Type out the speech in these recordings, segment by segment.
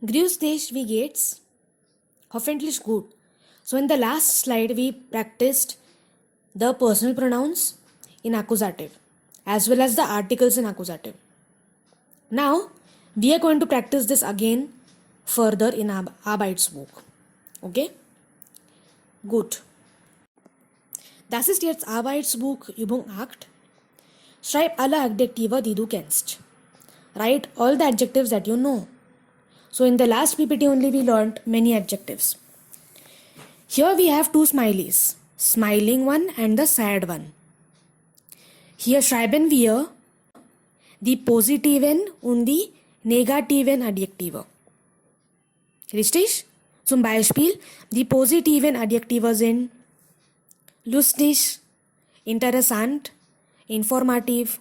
Grüß dich, wie geht's? Hoffentlich gut. So in the last slide we practiced the personal pronouns in accusative as well as the articles in accusative. Now we are going to practice this again further in Arbeitsbuch. Okay? Gut. Das ist jetzt Arbeitsbuch Übung 8. Schreib alle Adjektive, die du kennst. Write all the adjectives that you know. So in the last PPT only we learned many adjectives. Here we have two smileys, smiling one and the sad one. Hier schreiben wir die positiven und die negativen Adjektive. Richtig? Zum Beispiel, die positiven Adjektive sind lustig, interessant, informativ,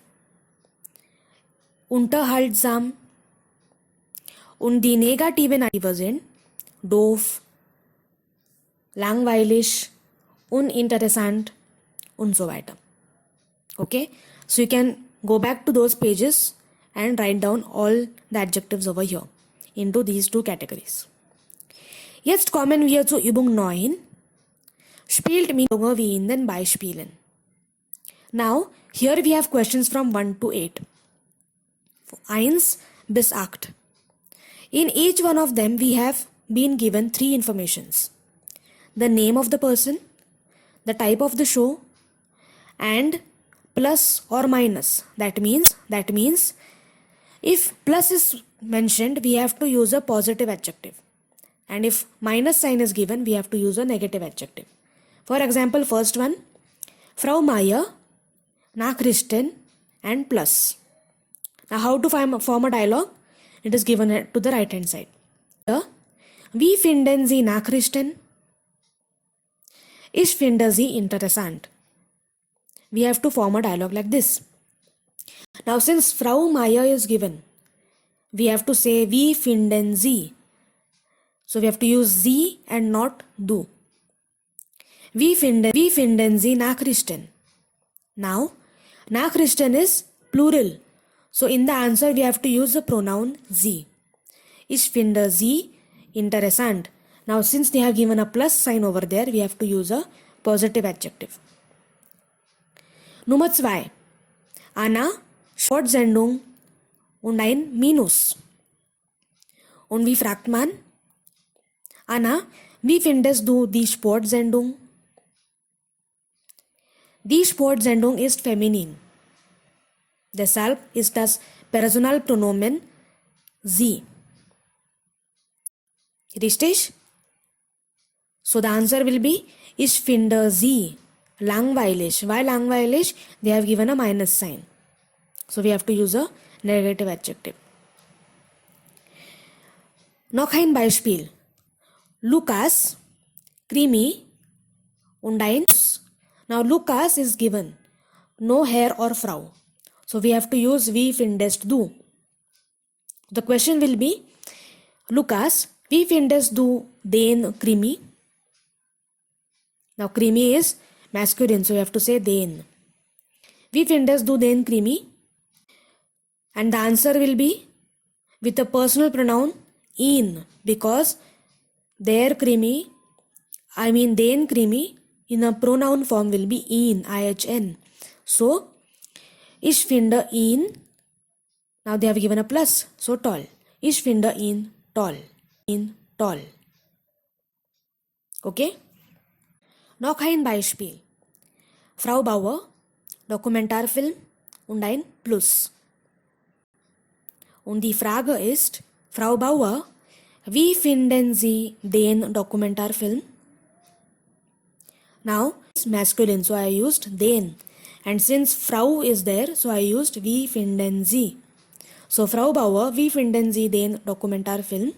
unterhaltsam und die negativen Adjektive sind doof, langweilig, uninteressant und so weiter. Okay, so you can go back to those pages and write down all the adjectives over here into these two categories. Jetzt kommen wir zur Übung 9. Spielt mit wie in den Beispielen. Now, here we have questions from 1 to 8. 1 bis 8. In each one of them, we have been given 3 informations. The name of the person, the type of the show, and plus or minus. That means if plus is mentioned, we have to use a positive adjective. And if minus sign is given, we have to use a negative adjective. For example, first one, Frau Meier, Nachrichten, and plus. Now how to form a dialogue? It is given to the right hand side. Wie finden Sie Nachrichten? Ich finde sie interessant. We have to form a dialogue like this. Now since Frau Meier is given, we have to say wie finden Sie. So we have to use Sie and not du. Wie finden Sie Nachrichten? Now, Nachrichten is plural. So in the answer we have to use the pronoun Sie. Ich finde sie interessant. Now since they have given a plus sign over there, we have to use a positive adjective. Nummer 2. Anna, Sportsendung und ein Minus. Und wie fragt man? Anna, wie findest du die Sportsendung? Die Sportsendung ist feminin. Deshalb ist das Personalpronomen sie. Richtig? So the answer will be ich finde sie langweilig. Why langweilig? They have given a minus sign. So we have to use a negative adjective. Noch ein Beispiel. Lukas, Krimi und ein. Now Lukas is given. No Herr or Frau. So we have to use wie findest du. The question will be, Lukas, wie findest du den Krimi? Now Krimi is masculine, so you have to say den. Wie findest du den Krimi? And the answer will be with a personal pronoun ihn, because den Krimi in a pronoun form will be ihn, ihn. So ich finde ihn. Now they have given a plus, so toll. Ich finde ihn toll. Ihn toll. Okay? Noch ein Beispiel. Frau Bauer, Dokumentarfilm und ein Plus. Und die Frage ist, Frau Bauer, wie finden Sie den Dokumentarfilm? Now, it's masculine, so I used den. And since Frau is there, so I used wie finden Sie. So Frau Bauer, wie finden Sie den Dokumentarfilm?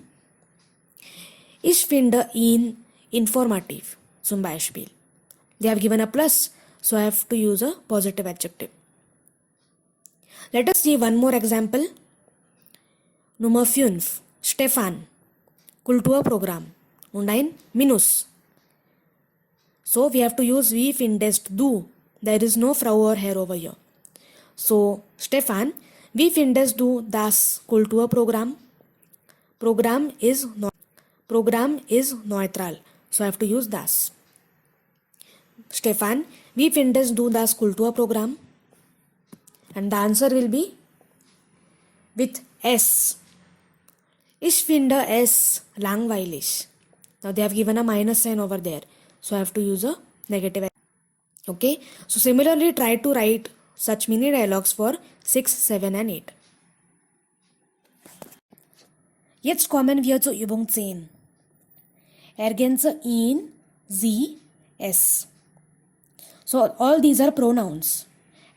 Ich finde ihn informativ, zum Beispiel. They have given a plus, so I have to use a positive adjective. Let us see one more example. Nummer 5. Stefan, Kulturprogramm und ein Minus. So we have to use wie findest du. There is no Frau or Herr over here. So Stefan, wie findest du das Kulturprogramm? Program is neutral. So I have to use das. Stefan, wie findest du das Kulturprogramm? And the answer will be with S. Ich finde es langweilig. Now they have given a minus sign over there. So I have to use a negative. Okay. So similarly, try to write such mini dialogues for 6, 7 and 8. Jetzt kommen wir zur Übung 10. Ergänze ihn, sie, es. So all these are pronouns.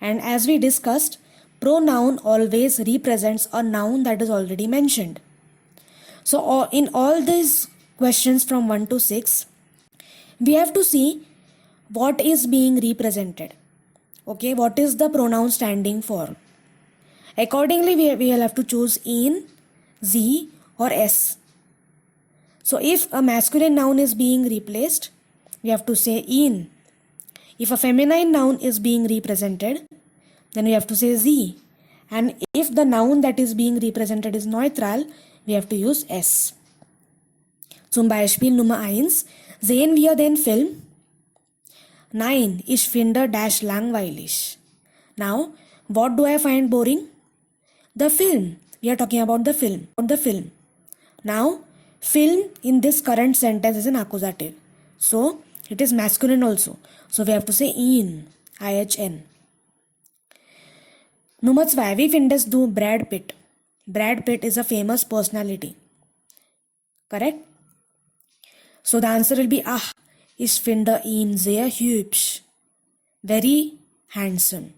And as we discussed, pronoun always represents a noun that is already mentioned. So in all these questions from 1 to 6, we have to see what is being represented. Okay, what is the pronoun standing for? Accordingly, we will have to choose ihn, sie or es. So if a masculine noun is being replaced, we have to say ihn. If a feminine noun is being represented, then we have to say sie. And if the noun that is being represented is neutral, we have to use es. Zum Beispiel Nummer 1. Sehen wir den Film? Nein, ich finde dash langweilig. Now, what do I find boring? The film. We are talking about the film. Now, film in this current sentence is an accusative. So, it is masculine also. So, we have to say ihn. IHN. Nummer 2. Wie findest du Brad Pitt? Brad Pitt is a famous personality. Correct? So, the answer will be ich finde ihn sehr hübsch. Very handsome.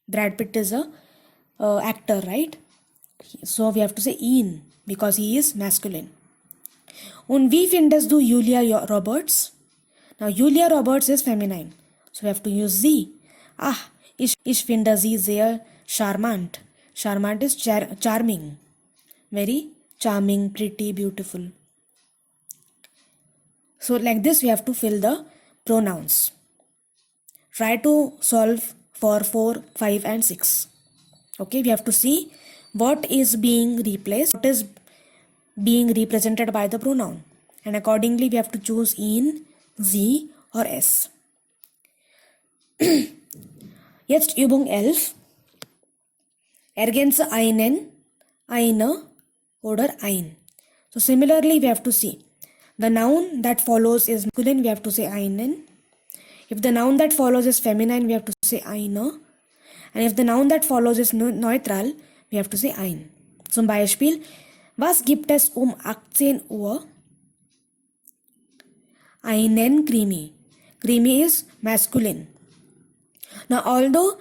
Brad Pitt is a actor, right? So we have to say ihn because he is masculine. Und wie findest du Julia Roberts? Now Julia Roberts is feminine. So we have to use sie. Ich finde sie sehr charmant. Charmant is charming. Very charming, pretty, beautiful. So like this we have to fill the pronouns. Try to solve for 4, 5 and 6. Okay, we have to see what is being replaced, what is being represented by the pronoun. And accordingly we have to choose ihn, sie or es. Jetzt Übung 11. Ergänze einen, eine oder ein. So similarly we have to see. The noun that follows is masculine, we have to say einen. If the noun that follows is feminine, we have to say eine. And if the noun that follows is neutral, we have to say ein. Zum Beispiel, was gibt es 18 Uhr? Einen Krimi. Krimi is masculine. Now, although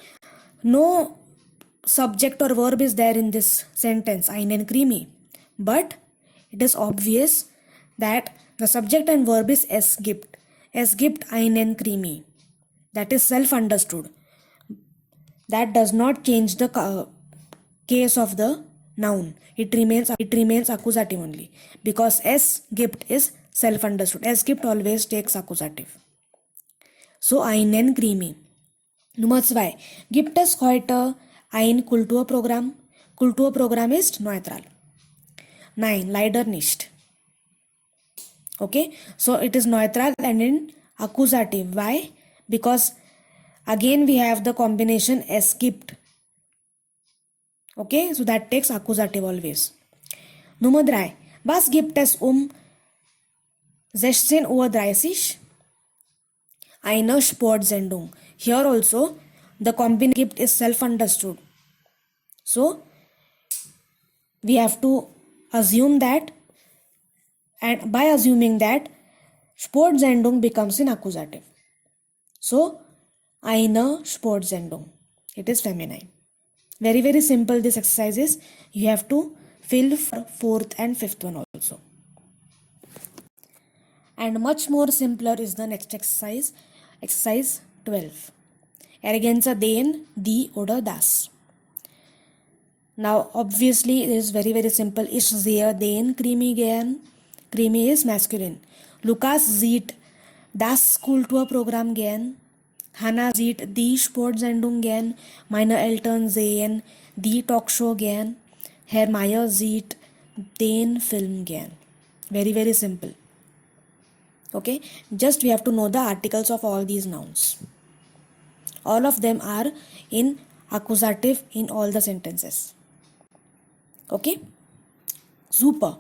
no subject or verb is there in this sentence, einen Krimi, but it is obvious that the subject and verb is es gibt. Es gibt einen Krimi. That is self-understood. That does not change the case of the noun. It remains accusative only. Because es gibt is self-understood. Es gibt always takes accusative. So, einen Krimi. Nummer 2. Gibt es heute ein Kulturprogramm? Kulturprogramm ist neutral. Nein, leider nicht. Okay, so it is neutral and in accusative. Why? Because again we have the combination es gibt. Okay, so that takes accusative always. Nummer 3. Was gibt es 16:30 Uhr? Eine Sportsendung. Here also the combination gibt is self-understood. So we have to assume that, and by assuming that, Sportsendung becomes an accusative. So, eine Sportsendung. It is feminine. Very, very simple this exercise is. You have to fill for 4th and 5th one also. And much more simpler is the next exercise. Exercise 12. Ergänze den, die oder das. Now, obviously, it is very, very simple. Ich sehe den Krimi gern. Krimi is masculine. Lukas sieht das Kulturprogramm gern. Hannah sieht die Sportsendung gern. Meine Eltern sehen die Talkshow gern. Herr Meyer sieht Den Film gern. Very, very simple. Okay, just we have to know the articles of all these nouns. All of them are in accusative in all the sentences. Okay, super.